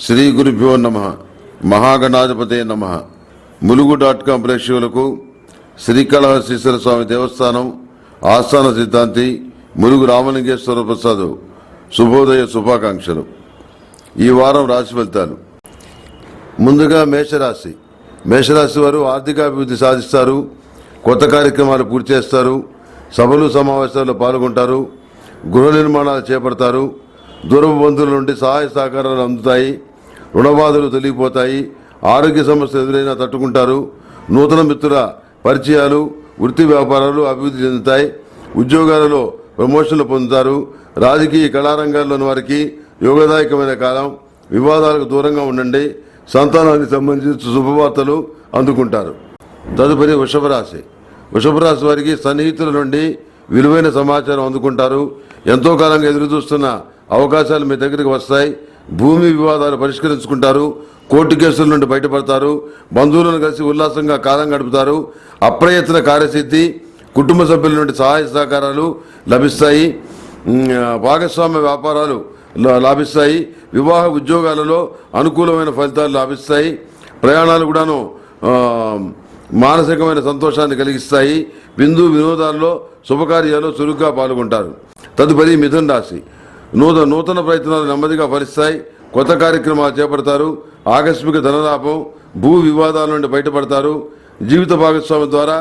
శ్రీ గురుభ్యో నమః. మహాగణాధిపతే నమః. ములుగు.com ప్రేక్షకులకు శ్రీకాళహస్తీశ్వర స్వామి దేవస్థానం ఆస్థాన సిద్ధాంతి ములుగు రామలింగేశ్వర ప్రసాద్ శుభోదయ శుభాకాంక్షలు. ఈ వారం రాశి ఫలితాలు. ముందుగా మేషరాశి. మేషరాశి వారు ఆర్థికాభివృద్ధి సాధిస్తారు, కొత్త కార్యక్రమాలు పూర్తి చేస్తారు, సభలు సమావేశాల్లో పాల్గొంటారు, గృహ నిర్మాణాలు చేపడతారు, దూరపు బంధువుల నుండి సహాయ సహకారాలు అందుతాయి, రుణబాధలు తొలగిపోతాయి, ఆరోగ్య సమస్యలు ఎదురైనా తట్టుకుంటారు, నూతన మిత్రుల పరిచయాలు, వృత్తి వ్యాపారాలు అభివృద్ధి చెందుతాయి, ఉద్యోగాలలో ప్రమోషన్లు పొందుతారు, రాజకీయ కళారంగాల్లోని వారికి యోగదాయకమైన కాలం, వివాదాలకు దూరంగా ఉండండి, సంతానానికి సంబంధించిన శుభవార్తలు అందుకుంటారు. తదుపరి వృషభ రాశి. వృషభ రాశి వారికి సన్నిహితుల నుండి విలువైన సమాచారం అందుకుంటారు, ఎంతో కాలంగా ఎదురుచూస్తున్న అవకాశాలు మీ దగ్గరికి వస్తాయి, భూమి వివాదాలు పరిష్కరించుకుంటారు, కోర్టు కేసుల నుండి బయటపడతారు, బంధువులను కలిసి ఉల్లాసంగా కాలం గడుపుతారు, అప్రయత్న కార్యసిద్ధి, కుటుంబ సభ్యుల నుండి సహాయ సహకారాలు లభిస్తాయి, భాగస్వామ్య వ్యాపారాలు లాభిస్తాయి, వివాహ ఉద్యోగాలలో అనుకూలమైన ఫలితాలు లాభిస్తాయి, ప్రయాణాలు కూడాను మానసికమైన సంతోషాన్ని కలిగిస్తాయి, విందు వినోదాల్లో శుభకార్యాలు చురుగ్గా పాల్గొంటారు. తదుపరి మిథున రాశి. నూతన ప్రయత్నాలు నెమ్మదిగా ఫలిస్తాయి, కొత్త కార్యక్రమాలు చేపడతారు, ఆకస్మిక ధనలాభం, భూ వివాదాల నుండి బయటపడతారు, జీవిత భాగస్వామి ద్వారా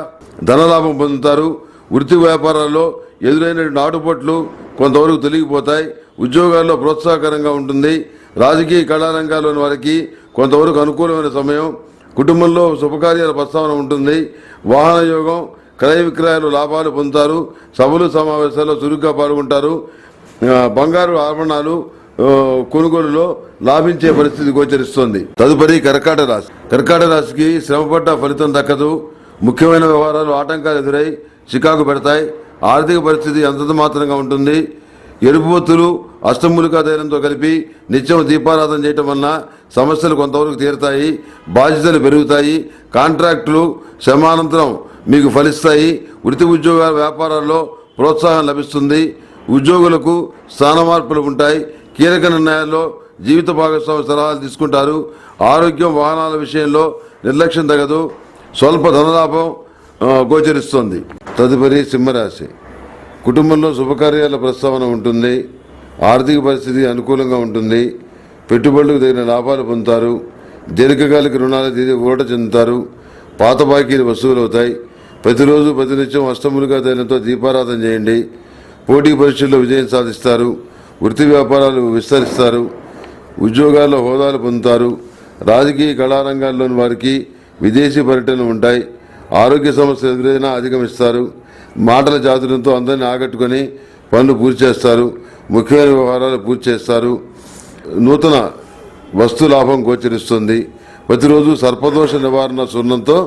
ధనలాభం పొందుతారు, వృత్తి వ్యాపారాల్లో ఎదురైన ఆటుపోట్లు కొంతవరకు తొలగిపోతాయి, ఉద్యోగాల్లో ప్రోత్సాహకరంగా ఉంటుంది, రాజకీయ కళారంగాల్లోని వారికి కొంతవరకు అనుకూలమైన సమయం, కుటుంబంలో శుభకార్యాల ప్రస్తావన ఉంటుంది, వాహన యోగం, క్రయ విక్రయాలు లాభాలు పొందుతారు, సభలు సమావేశాల్లో చురుగ్గా పాల్గొంటారు, బంగారు ఆభరణాలు కొనుగోలులో లాభించే పరిస్థితి గోచరిస్తోంది. తదుపరి కర్కాటక రాశి. కర్కాటక రాశికి శ్రమపడ్డ ఫలితం దక్కదు, ముఖ్యమైన వ్యవహారాలు ఆటంకాలు ఎదురై చికాకు పెడతాయి, ఆర్థిక పరిస్థితి అంతంత మాత్రంగా ఉంటుంది, ఎరుపు ఒత్తులు అష్టమూలికా ధైర్యంతో కలిపి నిత్యం దీపారాధన చేయటం వలన సమస్యలు కొంతవరకు తీరుతాయి, బాధ్యతలు పెరుగుతాయి, కాంట్రాక్టులు శ్రమానంతరం మీకు ఫలిస్తాయి, వృత్తి ఉద్యోగాల వ్యాపారాల్లో ప్రోత్సాహం లభిస్తుంది, ఉద్యోగులకు స్థాన మార్పులు ఉంటాయి, కీలక నిర్ణయాల్లో జీవిత భాగస్వామి సలహాలు తీసుకుంటారు, ఆరోగ్యం వాహనాల విషయంలో నిర్లక్ష్యం తగదు, స్వల్ప ధనలాభం గోచరిస్తుంది. తదుపరి సింహరాశి. కుటుంబంలో శుభకార్యాల ప్రస్తావన ఉంటుంది, ఆర్థిక పరిస్థితి అనుకూలంగా ఉంటుంది, పెట్టుబడులకు తగిన లాభాలు పొందుతారు, దీర్ఘకాలిక రుణాలు తీరి ఊరట చెందుతారు, పాత బాకీలు వసూలు అవుతాయి, ప్రతిరోజు ప్రతినిత్యం అష్టములుగా తైలంతో దీపారాధన చేయండి, పోటీ పరీక్షల్లో విజయం సాధిస్తారు, వృత్తి వ్యాపారాలు విస్తరిస్తారు, ఉద్యోగాల్లో హోదాలు పొందుతారు, రాజకీయ కళారంగాల్లోని వారికి విదేశీ పర్యటనలు ఉంటాయి, ఆరోగ్య సమస్యలు ఎదురైనా అధిగమిస్తారు, మాటల చాతుర్యంతో అందరినీ ఆకట్టుకొని పనులు పూర్తి చేస్తారు, ముఖ్యమైన వ్యవహారాలు పూర్తి చేస్తారు, నూతన వస్తు లాభం గోచరిస్తుంది, ప్రతిరోజు సర్పదోష నివారణ సున్నంతో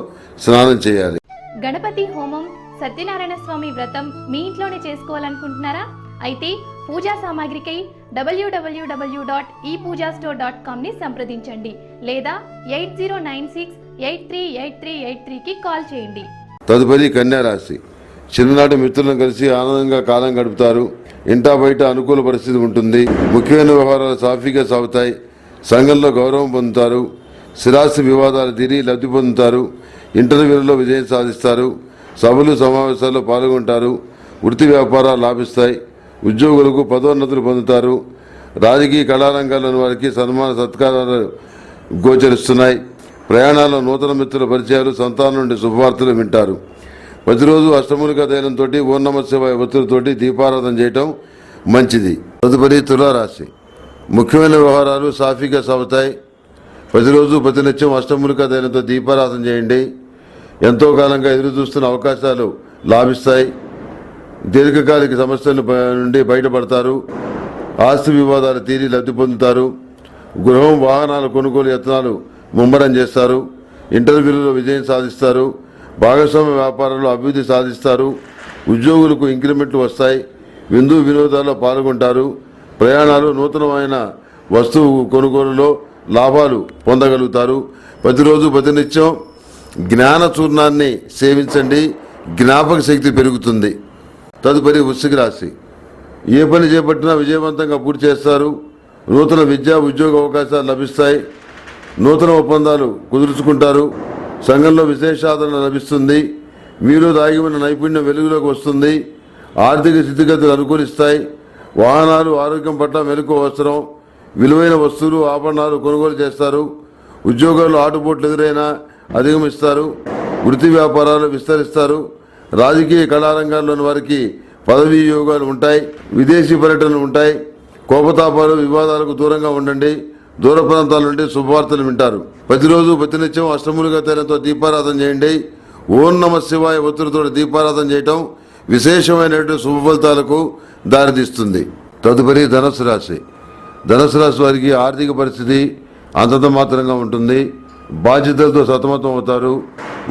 స్నానం చేయాలి. గణపతి హోమం, సత్యనారాయణ స్వామి వ్రతం మీ ఇంట్లోనే చేసుకోవాలనుకుంటున్నారా? అయితే పూజా సామాగ్రికై www.epoojastore.com ని సంప్రదించండి లేదా 8096838383కి కాల్ చేయండి. తదుపరి కన్యా రాశి. చిన్ననాటి మిత్రులను కలిసి ఆనందంగా కాలం గడుపుతారు, ఇంటా బయట అనుకూల పరిస్థితి ఉంటుంది, ముఖ్యమైన వ్యవహారాలు సాఫీగా సాగుతాయి, సంఘంలో గౌరవం పొందుతారు, స్థిరాస్తి వివాదాలు తీరి లబ్ధి పొందుతారు, ఇంటర్వ్యూలలో విజయం సాధిస్తారు, సభలు సమావేశాల్లో పాల్గొంటారు, వృత్తి వ్యాపారాలు లాభిస్తాయి, ఉద్యోగులకు పదోన్నతులు పొందుతారు, రాజకీయ కళారంగాల్లోని వారికి సన్మాన సత్కారాలు గోచరిస్తున్నాయి, ప్రయాణాల్లో నూతన మిత్రుల పరిచయాలు, సంతానం నుండి శుభవార్తలు వింటారు, ప్రతిరోజు అష్టమూలికా తైలంతో ఓం నమః శివాయ ఒత్తులతోటి దీపారాధన చేయటం మంచిది. తదుపరి తులారాశి. ముఖ్యమైన వ్యవహారాలు సాఫీగా సాగుతాయి, ప్రతిరోజు ప్రతినిత్యం అష్టమూలికా తైలంతో దీపారాధన చేయండి, ఎంతో కాలంగా ఎదురు చూస్తున్న అవకాశాలు లాభిస్తాయి, దీర్ఘకాలిక సమస్యల నుండి బయటపడతారు, ఆస్తి వివాదాలు తీరి లబ్ధి పొందుతారు, గృహం వాహనాల కొనుగోలు యత్నాలు ముమ్మరం చేస్తారు, ఇంటర్వ్యూలలో విజయం సాధిస్తారు, భాగస్వామ్య వ్యాపారంలో అభివృద్ధి సాధిస్తారు, ఉద్యోగులకు ఇంక్రిమెంట్లు వస్తాయి, విందు వినోదాల్లో పాల్గొంటారు, ప్రయాణాలు నూతనమైన వస్తువు కొనుగోలులో లాభాలు పొందగలుగుతారు, ప్రతిరోజు ప్రతినిత్యం జ్ఞాన చూర్ణాన్ని సేవించండి, జ్ఞాపక శక్తి పెరుగుతుంది. తదుపరి వృశ్చిక రాశి. ఏ పని చేపట్టినా విజయవంతంగా పూర్తి చేస్తారు, నూతన విద్యా ఉద్యోగ అవకాశాలు లభిస్తాయి. నూతన ఒప్పందాలు కుదుర్చుకుంటారు. సంఘంలో విశేషాదరణ లభిస్తుంది. మీలో దాగి ఉన్న నైపుణ్యం వెలుగులోకి వస్తుంది. ఆర్థిక స్థితిగతులు అనుకూలిస్తాయి. వాహనాలు ఆరోగ్యం పట్ల మెలకు అవసరం. విలువైన వస్తువులు ఆభరణాలు కొనుగోలు చేస్తారు. ఉద్యోగాల్లో ఆటుపోట్లు ఎదురైనా అధిగమిస్తారు. వృత్తి వ్యాపారాలు విస్తరిస్తారు. రాజకీయ కళారంగాల్లోని వారికి పదవీ యోగాలు ఉంటాయి. విదేశీ పర్యటనలు ఉంటాయి. కోపతాపాలు వివాదాలకు దూరంగా ఉండండి. దూర ప్రాంతాల నుండి శుభవార్తలు వింటారు. ప్రతిరోజు ప్రతినిత్యం అష్టములుగా తైలంతో దీపారాధన చేయండి. ఓం నమ శివాయ ఒత్తిడితో దీపారాధన చేయటం విశేషమైనటువంటి శుభ ఫలితాలకు దారితీస్తుంది. తదుపరి ధనుసు రాశి. ధనుసు రాశి వారికి ఆర్థిక పరిస్థితి అంతంత మాత్రంగా ఉంటుంది. బాధ్యతలతో సతమతం అవుతారు.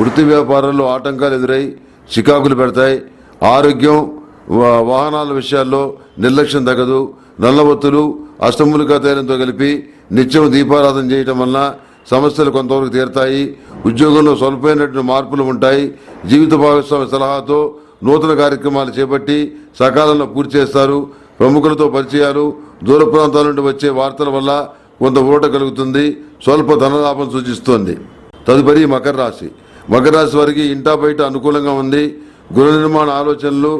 వృత్తి వ్యాపారాల్లో ఆటంకాలు ఎదురై చికాకులు పెడతాయి. ఆరోగ్యం వాహనాల విషయాల్లో నిర్లక్ష్యం తగదు. నల్ల ఒత్తులు అష్టములుగా తైలంతో కలిపి నిత్యం దీపారాధన చేయటం వలన సమస్యలు కొంతవరకు తీరుతాయి. ఉద్యోగంలో స్వల్పమైనటువంటి మార్పులు ఉంటాయి. జీవిత భాగస్వామి సలహాతో నూతన కార్యక్రమాలు చేపట్టి సకాలంలో పూర్తి చేస్తారు. ప్రముఖులతో పరిచయాలు, దూర ప్రాంతాల నుండి వచ్చే వార్తల వల్ల కొంత ఊరట కలుగుతుంది. స్వల్ప ధనలాభం సూచిస్తోంది. తదుపరి మకర రాశి. మకర రాశి వారికి ఇంటా బయట అనుకూలంగా ఉంది. గృహ నిర్మాణ ఆలోచనలు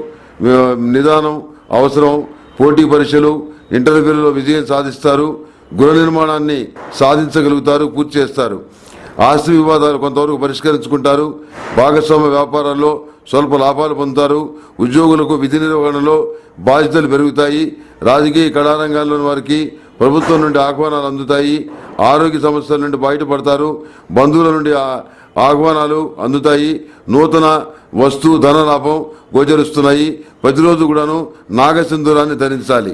నిదానం అవసరం. పోటీ పరీక్షలు ఇంటర్వ్యూలలో విజయం సాధిస్తారు. గృహ నిర్మాణాన్ని సాధించగలుగుతారు, పూర్తి చేస్తారు. ఆస్తి వివాదాలు కొంతవరకు పరిష్కరించుకుంటారు. భాగస్వామ్య వ్యాపారాల్లో స్వల్ప లాభాలు పొందుతారు. ఉద్యోగులకు విధి నిర్వహణలో బాధ్యతలు పెరుగుతాయి. రాజకీయ కళారంగాల్లోని వారికి ప్రభుత్వం నుండి ఆహ్వానాలు అందుతాయి. ఆరోగ్య సమస్యల నుండి బయటపడతారు. బంధువుల నుండి ఆహ్వానాలు అందుతాయి. నూతన వస్తు ధన లాభం గోచరిస్తున్నాయి. ప్రతిరోజు కూడాను నాగసింధూరాన్ని ధరించాలి.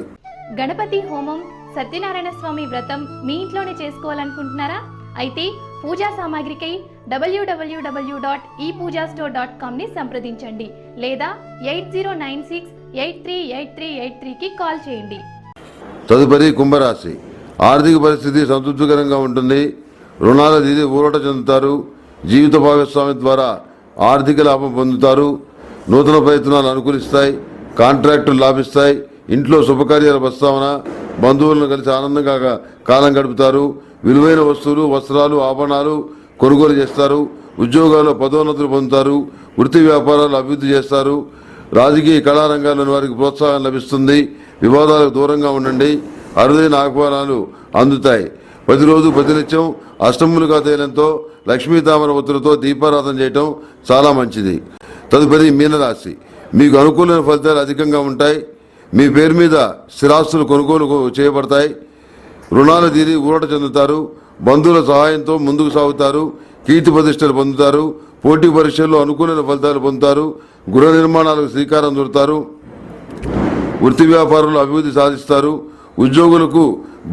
గణపతి హోమం, సత్యనారాయణ స్వామి వ్రతం మీ ఇంట్లోనే చేసుకోవాలనుకుంటున్నారా? అయితే పూజా సామాగ్రికై www.epoojastore.com ని సంప్రదించండి లేదా 8096838383కి కాల్ చేయండి. తదుపరి కుంభరాశి. ఆర్థిక పరిస్థితి సంతృప్తికరంగా ఉంటుంది. రుణాల తీరి ఊరట చెందుతారు. జీవిత భాగస్వామి ద్వారా ఆర్థిక లాభం పొందుతారు. నూతన ప్రయత్నాలు అనుకూలిస్తాయి. కాంట్రాక్టులు లాభిస్తాయి. ఇంట్లో శుభకార్యాల ప్రస్తావన. బంధువులను కలిసి ఆనందంగా కాలం గడుపుతారు. విలువైన వస్తువులు, వస్త్రాలు, ఆభరణాలు కొనుగోలు చేస్తారు. ఉద్యోగాల్లో పదోన్నతులు పొందుతారు. వృత్తి వ్యాపారాలు అభివృద్ధి చేస్తారు. రాజకీయ కళారంగాల్లోని వారికి ప్రోత్సాహం లభిస్తుంది. వివాదాలకు దూరంగా ఉండండి. అరుదైన ఆహ్వానాలు అందుతాయి. ప్రతిరోజు ప్రతినిత్యం అష్టములుగా తైలంతో లక్ష్మీ తామర ఒత్తులతో దీపారాధన చేయటం చాలా మంచిది. తదుపరి మీనరాశి. మీకు అనుకూలమైన ఫలితాలు అధికంగా ఉంటాయి. మీ పేరు మీద స్థిరాస్తులు కొనుగోలు చేయబడతాయి. రుణాలు తీరి ఊరట చెందుతారు. బంధువుల సహాయంతో ముందుకు సాగుతారు. కీర్తి ప్రతిష్టలు పొందుతారు. పోటీ పరీక్షల్లో అనుకూలమైన ఫలితాలు పొందుతారు. గృహ నిర్మాణాలకు శ్రీకారం చుడతారు. వృత్తి వ్యాపారంలో అభివృద్ధి సాధిస్తారు. ఉద్యోగులకు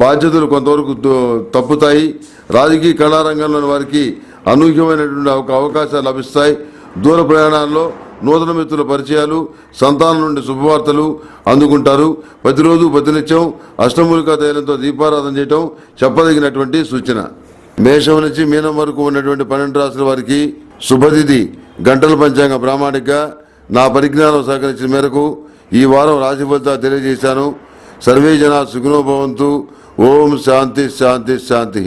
బాధ్యతలు కొంతవరకు తప్పుతాయి. రాజకీయ కళారంగంలోని వారికి అనూహ్యమైనటువంటి అవకాశాలు లభిస్తాయి. దూర ప్రయాణాల్లో నూతన మిత్రుల పరిచయాలు, సంతానం నుండి శుభవార్తలు అందుకుంటారు. ప్రతిరోజు ప్రతినిత్యం అష్టములికా తైలంతో దీపారాధన చేయటం చెప్పదగినటువంటి సూచన. మేషం నుంచి మీనం వరకు ఉన్నటువంటి 12 రాశుల వారికి శుభతిథి గంటల పంచాంగ ప్రామాణిక. నా పరిజ్ఞానం సహకరించిన మేరకు ఈ వారం రాశి ఫలితాలు తెలియజేశాను. సర్వే జనా సుఖినో భవంతు. ఓం శాంతి శాంతి శాంతి.